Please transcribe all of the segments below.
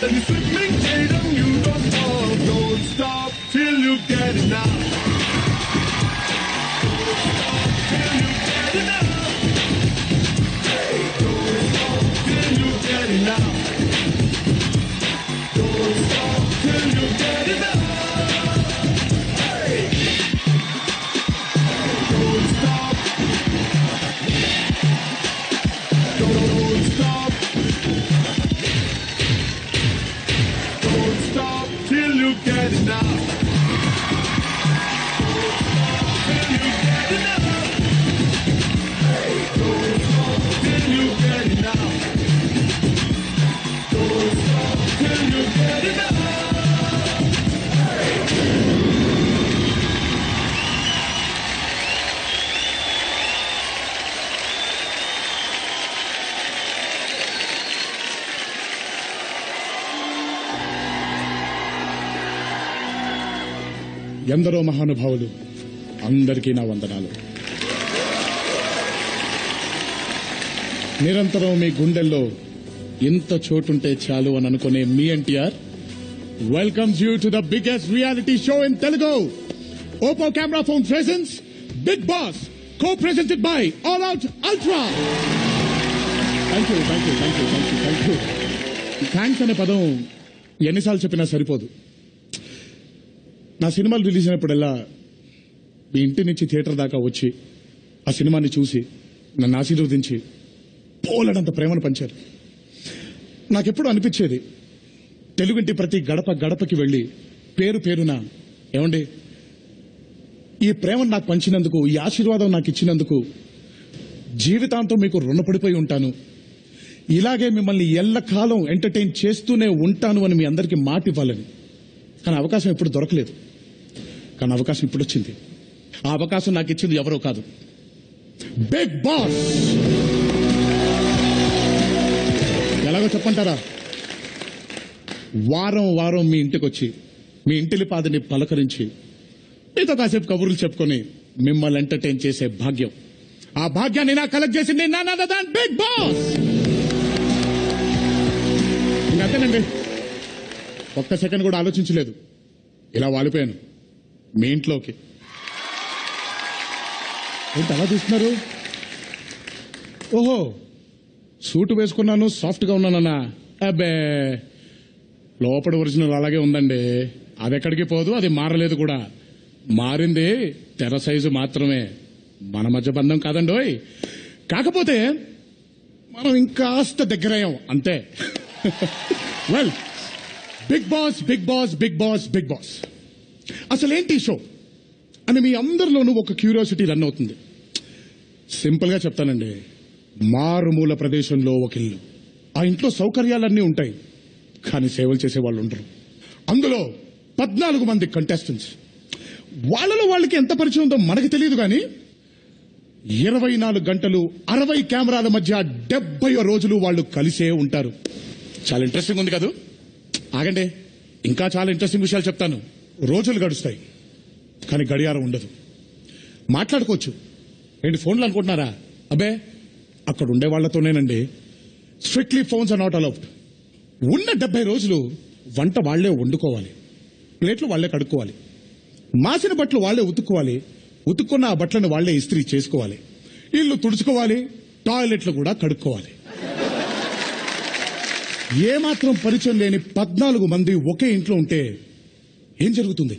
Then you swimming చేయడం you don't stop. Don't stop till you get enough. Don't stop till you get enough. Hey, don't stop till you get enough. Don't stop till you get enough. Hey, don't stop. Don't stop. Don't stop till you get enough. Till you get enough. Hey, don't stop till you get enough. Don't stop till you get enough. ఎందరో మహానుభావులు, అందరికీ నా వందనాలు. నిరంతరం మీ గుండెల్లో ఎంత చోటుంటే చాలు అని అనుకునే మీ NTR welcomes you to the biggest reality show in Telugu. Oppo camera phone presents big boss, co presented by all out ultra. Thank you. Thanks అనే పదం ఎన్నిసార్లు చెప్పినా సరిపోదు. నా సినిమాలు రిలీజ్ అయినప్పుడల్లా మీ ఇంటి నుంచి థియేటర్ దాకా వచ్చి ఆ సినిమాని చూసి నన్ను ఆశీర్వదించి పోలడంత ప్రేమను పంచారు. నాకెప్పుడు అనిపించేది, తెలుగుంటి ప్రతి గడపకి వెళ్లి పేరు పేరున ఏమండి, ఈ ప్రేమను నాకు పంచినందుకు, ఈ ఆశీర్వాదం నాకు ఇచ్చినందుకు జీవితాంతం మీకు రుణపడిపోయి ఉంటాను, ఇలాగే మిమ్మల్ని ఎల్లకాలం ఎంటర్టైన్ చేస్తూనే ఉంటాను అని మీ అందరికీ మాట ఇవ్వాలని. కానీ అవకాశం ఎప్పుడు దొరకలేదు. కానీ అవకాశం ఇప్పుడు వచ్చింది. ఆ అవకాశం నాకు ఇచ్చింది ఎవరో కాదు, బిగ్ బాస్. ఎలాగో చెప్పంటారా? వారం మీ ఇంటికి వచ్చి మీ ఇంటిలి పాదిని పలకరించి మీతో కాసేపు కబుర్లు చెప్పుకొని మిమ్మల్ని ఎంటర్టైన్ చేసే భాగ్యం, ఆ భాగ్యాన్ని నాకు కలెక్ట్ చేసింది బిగ్ బాస్. ఇంకంతేనండి, ఒక్క సెకండ్ కూడా ఆలోచించలేదు, ఇలా వాలిపోయాను మీ ఇంట్లోకి. ఏంటి అలా చూస్తున్నారు? ఓహో, సూటు వేసుకున్నాను, సాఫ్ట్గా ఉన్నానన్నా? అబ్బే, లోపల ఒరిజినల్ అలాగే ఉందండి. అది ఎక్కడికి పోదు, అది మారలేదు కూడా. మారింది తెర సైజు మాత్రమే, మన మధ్య బంధం కాదండోయ్. కాకపోతే మనం ఇంకాస్త దగ్గరయ్యాం అంతే. వెల్, బిగ్ బాస్ అసలేంటి షో అని మీ అందరిలోనూ ఒక క్యూరియాసిటీ రన్ అవుతుంది. సింపుల్ గా చెప్తానండి, మారుమూల ప్రదేశంలో ఒక ఇల్లు, ఆ ఇంట్లో సౌకర్యాలన్నీ ఉంటాయి, కానీ సేవలు చేసే వాళ్ళు ఉండరు. అందులో 14 మంది కంటెస్టెంట్స్, వాళ్ళలో వాళ్ళకి ఎంత పరిచయం ఉందో మనకు తెలియదు, కానీ 24 గంటలు 60 కెమెరాల మధ్య 70 రోజులు వాళ్ళు కలిసే ఉంటారు. చాలా ఇంట్రెస్టింగ్ ఉంది కదా? ఆగండి, ఇంకా చాలా ఇంట్రెస్టింగ్ విషయాలు చెప్తాను. రోజులు గడుస్తాయి, కానీ గడియారం ఉండదు. మాట్లాడుకోవచ్చు. ఏంటి ఫోన్లు అనుకుంటున్నారా? అబ్బే, అక్కడ ఉండే వాళ్లతోనేనండి. Strictly phones are not allowed. ఉన్న 70 రోజులు వంట వాళ్లే వండుకోవాలి, ప్లేట్లు వాళ్లే కడుక్కోవాలి, మాసిన బట్టలు వాళ్లే ఉతుక్కోవాలి, ఉతుక్కున్న ఆ బట్టలను వాళ్లే ఇస్త్రీ చేసుకోవాలి, ఇల్లు తుడుచుకోవాలి, టాయిలెట్లు కూడా కడుక్కోవాలి. ఏమాత్రం పరిచయం లేని 14 మంది ఒకే ఇంట్లో ఉంటే ఏం జరుగుతుంది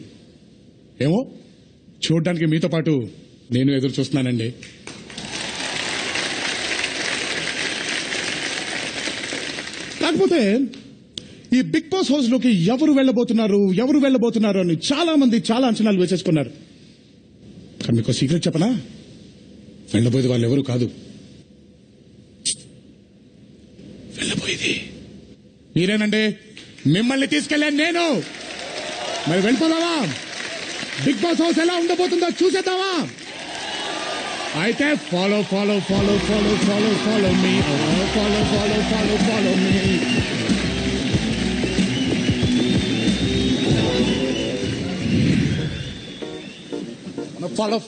ఏమో చూడడానికి మీతో పాటు నేను ఎదురు చూస్తున్నానండి. కాకపోతే ఈ బిగ్ బాస్ హౌస్ లోకి ఎవరు వెళ్ళబోతున్నారు అని చాలా మంది చాలా అంచనాలు వేసేసుకున్నారు. కానీ మీకు సీక్రెట్ చెప్పనా? వెళ్ళబోయేది వాళ్ళు ఎవరు కాదు, వెళ్ళబోయేది మీరేనండి. మిమ్మల్ని తీసుకెళ్ళాను నేను. మరి వెళ్ళిపోదావా? బిగ్ బాస్ హౌస్ ఎలా ఉండబోతుందో చూసేద్దామా? అయితే follow me, follow me, follow.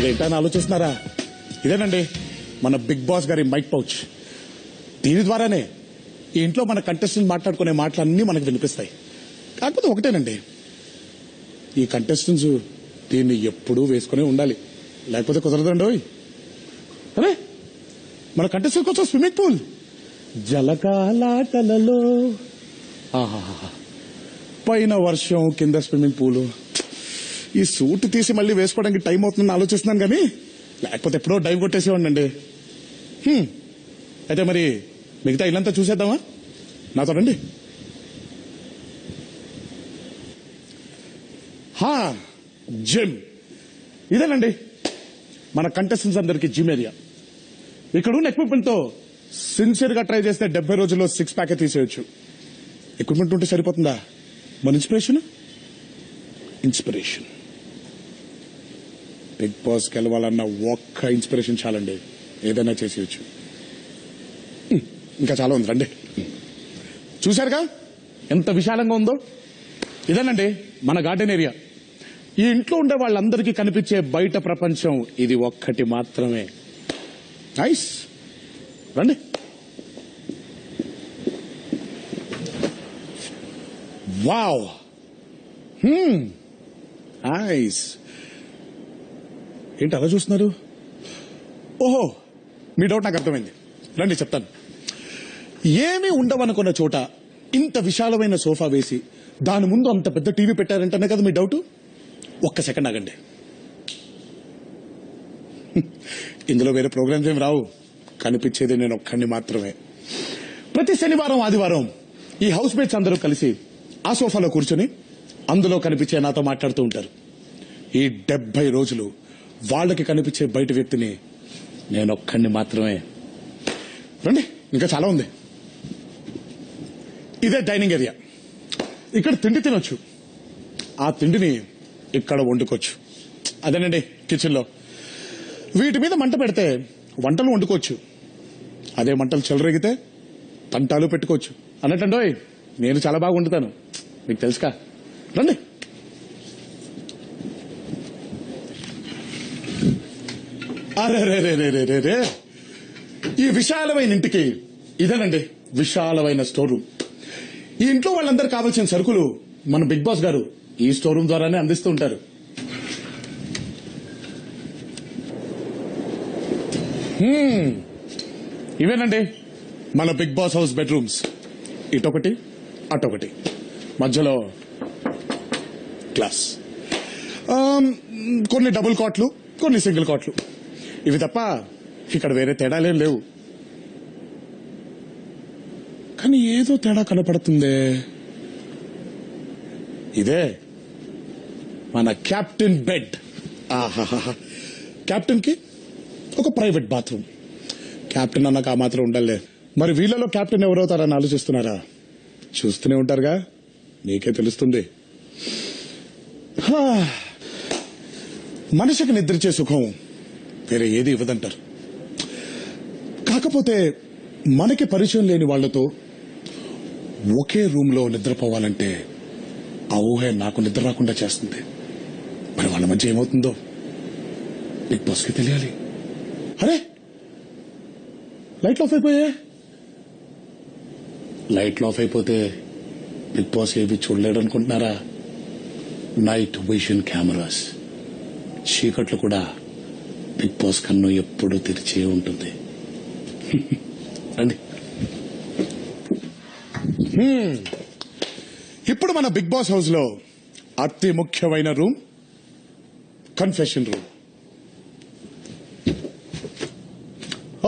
ఇదేంటని ఆలోచిస్తున్నారా? ఇదేనండి మన బిగ్ బాస్ గారి మైక్ పౌచ్. దీని ద్వారానే ఈ ఇంట్లో మన కంటెస్టెంట్ మాట్లాడుకునే మాటలన్నీ మనకు వినిపిస్తాయి. కాకపోతే ఒకటేనండి, ఈ కంటెస్టెంట్స్ దీన్ని ఎప్పుడూ వేసుకునే ఉండాలి, లేకపోతే కుదరదండి. అరే మన కంటెస్టెంట్ కోసం స్విమ్మింగ్ పూల్, జలకాలాటలలో పైన వర్షం, కింద స్విమ్మింగ్ పూల్. ఈ సూట్ తీసి మళ్ళీ వేసుకోవడానికి టైం అవుతుందని ఆలోచిస్తున్నాను కానీ లేకపోతే ఎప్పుడో డైవ్ కొట్టేసేవాడినండి. అయితే మరి మిగతా ఇల్లంతా చూసేద్దామా? నాతో రండి. జిమ్ ఇదేనండి మన కంటెస్టెంట్స్ అందరికి జిమ్ ఏరియా. ఇక్కడ ఉన్న ఎక్విప్మెంట్ తో సిన్సియర్ గా ట్రై చేస్తే 70 రోజుల్లో 6 ప్యాకే తీసేయచ్చు. ఎక్విప్మెంట్ ఉంటే సరిపోతుందా? మన ఇన్స్పిరేషన్ బిగ్ బాస్ గెలవాలన్న ఒక్క ఇన్స్పిరేషన్ చాలండి, ఏదైనా చేసేయచ్చు. ఇంకా చాలా ఉంది, రండి. చూశారుగా ఎంత విశాలంగా ఉందో? ఇదేనండి మన గార్డెన్ ఏరియా. ఈ ఇంట్లో ఉండే వాళ్ళందరికీ కనిపించే బయట ప్రపంచం ఇది ఒక్కటి మాత్రమే. నైస్, రండి. Wow, nice. ఏంటి అలా చూస్తున్నారు? ఓహో, మీ డౌట్ నాకు అర్థమైంది. రండి చెప్తాను. ఏమీ ఉండవనుకున్న చోట ఇంత విశాలమైన సోఫా వేసి దాని ముందు అంత పెద్ద టీవీ పెట్టారంటనే కదా మీ డౌట్. ఒక్క సెకండ్ ఆగండి. ఇందులో వేరే ప్రోగ్రామ్స్ ఏమి రావు, కనిపించేది నేను ఒక్కడిని మాత్రమే. ప్రతి శనివారం ఆదివారం ఈ హౌస్ మేట్స్ అందరూ కలిసి ఆ సోఫాలో కూర్చొని అందులో కనిపించే నాతో మాట్లాడుతూ ఉంటారు. ఈ 70 రోజులు వాళ్ళకి కనిపించే బయట వ్యక్తిని నేను ఒక్కడిని మాత్రమే. రండి, ఇంకా చాలా ఉంది. ఇదే డైనింగ్ ఏరియా. ఇక్కడ తిండి తినొచ్చు, ఆ తిండిని ఇక్కడ వండుకోవచ్చు. అదేనండి కిచెన్ లో. వీటి మీద మంట పెడితే వంటలు వండుకోవచ్చు. అదే మంటలు చెలరేగితే తంటాలు పెట్టుకోవచ్చు. అన్నట్టండోయ్, నేను చాలా బాగా వండుతాను, మీకు తెలుసుకా. రండి. అరే, ఈ విశాలమైన ఇంటికి ఇదేనండి విశాలమైన స్టోర్ రూమ్. ఈ ఇంట్లో వాళ్ళందరూ కావాల్సిన సరుకులు మన బిగ్ బాస్ గారు ఈ స్టోర్ రూమ్ ద్వారానే అందిస్తూ ఉంటారు. ఇవేనండి మన బిగ్ బాస్ హౌస్ బెడ్రూమ్స్. ఇటొకటి, అటొకటి, మధ్యలో గ్లాస్. కొన్ని డబుల్ కాట్లు, కొన్ని సింగిల్ కాట్లు. ఇవి తప్ప ఇక్కడ వేరే తేడాలేం లేవు. కానీ ఏదో తేడా కనపడుతుందే. ఇదే మన కెప్టెన్ బెడ్. కెప్టెన్ కి ఒక ప్రైవేట్ బాత్రూమ్. కెప్టెన్ అన్నాక ఆ మాత్రం ఉండాలే. మరి వీళ్ళలో కెప్టెన్ ఎవరవుతారని ఆలోచిస్తున్నారా? చూస్తూనే ఉంటారుగా, నీకే తెలుస్తుంది. మనిషికి నిద్రించే సుఖం వేరే ఏది ఇవ్వదంటారు. కాకపోతే మనకి పరిచయం లేని వాళ్లతో ఒకే రూమ్ లో నిద్రపోవాలంటే ఆ ఊహే నాకు నిద్ర రాకుండా చేస్తుంది. మరి వాళ్ళ మధ్య ఏమవుతుందో బిగ్ బాస్ కి తెలియాలి. అరే, లైట్లు ఆఫ్ అయిపోయా. లైట్లు ఆఫ్ అయిపోతే బిగ్ బాస్ ఏవి చూడలేడు అనుకుంటున్నారా? Night vision cameras. చీకట్లు కూడా బిగ్ బాస్ కన్ను ఎప్పుడూ తెరిచే ఉంటుంది. రండి. ఇప్పుడు మన బిగ్ బాస్ హౌస్ లో అతి ముఖ్యమైన రూమ్ కన్ఫెషన్ రూమ్.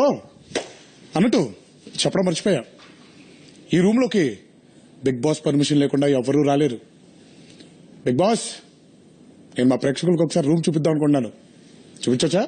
ఓ అన్నట్టు చెప్పడం మర్చిపోయా, ఈ రూమ్ లోకి బిగ్ బాస్ పర్మిషన్ లేకుండా ఎవరూ రాలేరు. బిగ్ బాస్, నేను మా ప్రేక్షకులకు ఒకసారి రూమ్ చూపిద్దాం అనుకున్నాను. చూపించొచ్చా?